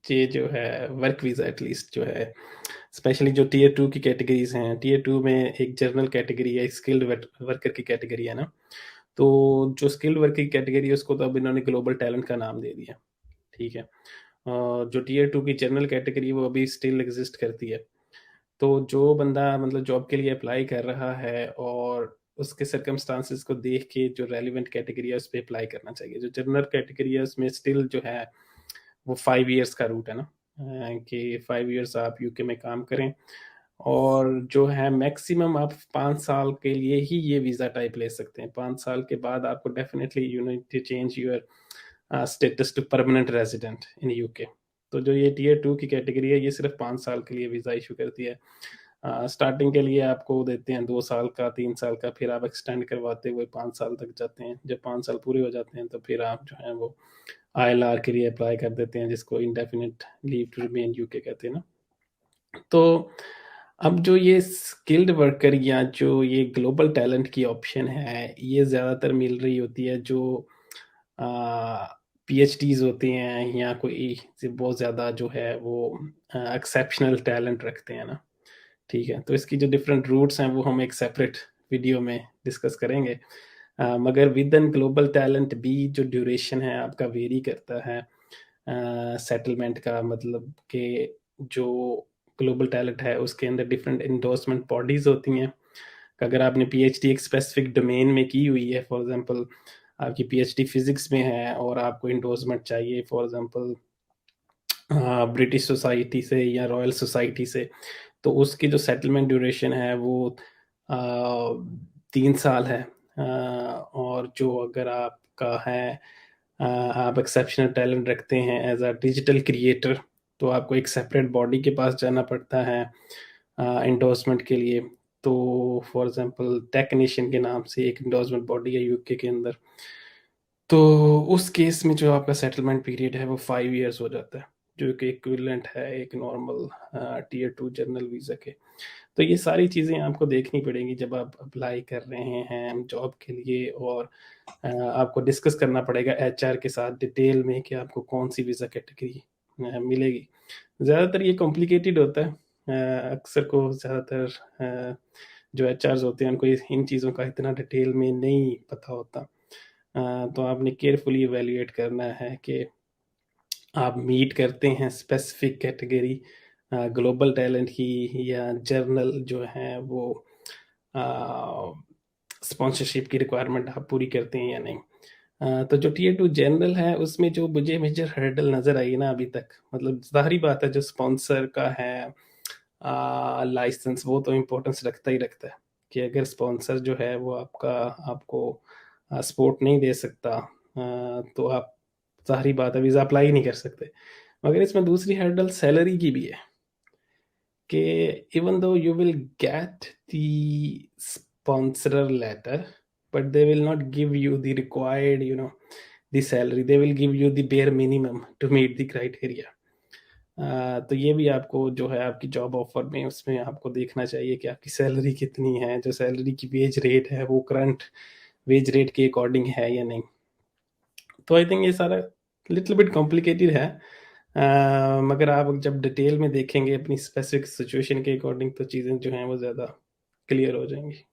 ये जो है वर्क वीज़ा एटलीस्ट जो है, स्पेशली जो टियर 2 की कैटेगरीज़ हैं, टियर 2 में एक जनरल कैटेगरी है, एक स्किल्ड वर्कर की कैटेगरी है ना। तो जो स्किल्ड वर्कर की कैटेगरी है उसको तो अब इन्होंने ग्लोबल टैलेंट का नाम दे दिया, ठीक है। जो टियर 2 की जनरल कैटेगरी है वो अभी स्टिल एग्ज़िस्ट करती है। तो जो बंदा मतलब जॉब के लिए अप्लाई कर रहा है और उसके सर्कमस्टांसेस को देख के जो रेलेवेंट कैटेगरी है उस पे अप्लाई करना चाहिए। जो जनरल कैटेगरी है उसमें स्टिल जो है वो 5 इयर्स का रूट है ना, कि 5 इयर्स आप यूके में काम करें और जो है मैक्सिमम आप 5 साल के लिए ही ये वीज़ा टाइप ले सकते हैं। 5 साल के बाद आपको definitely you need to change your status to permanent resident in UK. तो जो ये टियर 2 की कैटेगरी है ये सिर्फ़ 5 साल के लिए वीज़ा इश्यू करती है। स्टार्टिंग के लिए आपको देते हैं 2 साल का, 3 साल का, फिर आप एक्सटेंड करवाते हुए 5 साल तक जाते हैं। जब 5 साल पूरे हो जाते हैं तो फिर आप जो है वो आईएलआर के लिए अप्लाई कर देते हैं जिसको indefinite leave to remain UK कहते हैं ना। तो अब जो ये स्किल्ड वर्कर या जो ये ग्लोबल टैलेंट की ऑप्शन है, ये ज़्यादातर मिल रही होती है जो अ, पीएचडीज़ होते हैं या कोई बहुत ज़्यादा जो है वो एक्सेप्शनल टैलेंट रखते हैं ना, ठीक है। तो इसकी जो डिफरेंट रूट्स हैं वो हम एक सेपरेट वीडियो में डिस्कस करेंगे। मगर विद इन ग्लोबल टैलेंट भी जो ड्यूरेशन है आपका वेरी करता है सेटलमेंट का, मतलब कि जो ग्लोबल टैलेंट है उसके अंदर डिफरेंट इंडोर्समेंट बॉडीज होती हैं। अगर आपने पीएचडी एक स्पेसिफिक डोमेन में की हुई है, फॉर एग्जांपल आपकी पीएचडी फिजिक्स में है और आपको इंडोर्समेंट चाहिए फॉर एग्जांपल ब्रिटिश सोसाइटी से या रॉयल सोसाइटी से, तो उसकी जो सेटलमेंट ड्यूरेशन है वो 3 साल है। और जो अगर आपका है आप एक्सेप्शनल टैलेंट रखते हैं एज अ डिजिटल क्रिएटर, तो आपको एक सेपरेट बॉडी के पास जाना पड़ता है इंडोर्समेंट के लिए। तो फॉर एग्जांपल टेक्नीशियन के नाम से एक इंडोर्समेंट बॉडी है यूके के अंदर। तो उस केस में जो आपका सेटलमेंट पीरियड है वो 5 इयर्स हो जाता है, जो कि इक्विवेलेंट है एक नॉर्मल टियर 2 जनरल वीज़ा के। तो ये सारी चीज़ें आपको देखनी पड़ेंगी जब आप अप्लाई कर रहे हैं जॉब के लिए, और आपको डिस्कस करना पड़ेगा एचआर के साथ डिटेल में कि आपको कौन सी वीज़ा कैटेगरी मिलेगी। ज़्यादातर ये कॉम्प्लिकेटेड होता है। अक्सर को ज़्यादातर जो एचआर्स होते हैं उनको इन चीज़ों का इतना डिटेल में नहीं पता होता। तो आपने केयरफुली इवैल्यूएट करना है कि आप मीट करते हैं स्पेसिफिक कैटेगरी ग्लोबल टैलेंट की, या जर्नल जो है वो स्पॉन्सरशिप की रिक्वायरमेंट आप पूरी करते हैं या नहीं। तो जो टियर 2 जनरल है उसमें जो मुझे मेजर हर्डल नज़र आई ना अभी तक, मतलब ज़ाहिर बात है जो स्पॉन्सर का है लाइसेंस वो तो इम्पोर्टेंस रखता ही रखता है, कि अगर स्पॉन्सर जो है वो आपको सपोर्ट नहीं दे सकता, तो आप ज़ाहिर बात है वीज़ा अप्लाई ही नहीं कर सकते। मगर इसमें दूसरी हर्डल सैलरी की भी है, कि even though you will get the sponsor letter, but they will not give you the required, the salary. They will give you the bare minimum to meet the criteria. तो ये भी आपको जो है आपकी जॉब ऑफर में उसमें आपको देखना चाहिए कि आपकी सैलरी कितनी है, जो सैलरी की वेज रेट है वो करंट वेज रेट के अकॉर्डिंग है या नहीं। तो आई थिंक ये सारा लिटिल बिट कॉम्प्लिकेटेड है, मगर आप जब डिटेल में देखेंगे अपनी स्पेसिफिक सिचुएशन के अकॉर्डिंग तो चीज़ें जो हैं वो ज़्यादा क्लियर हो जाएंगी।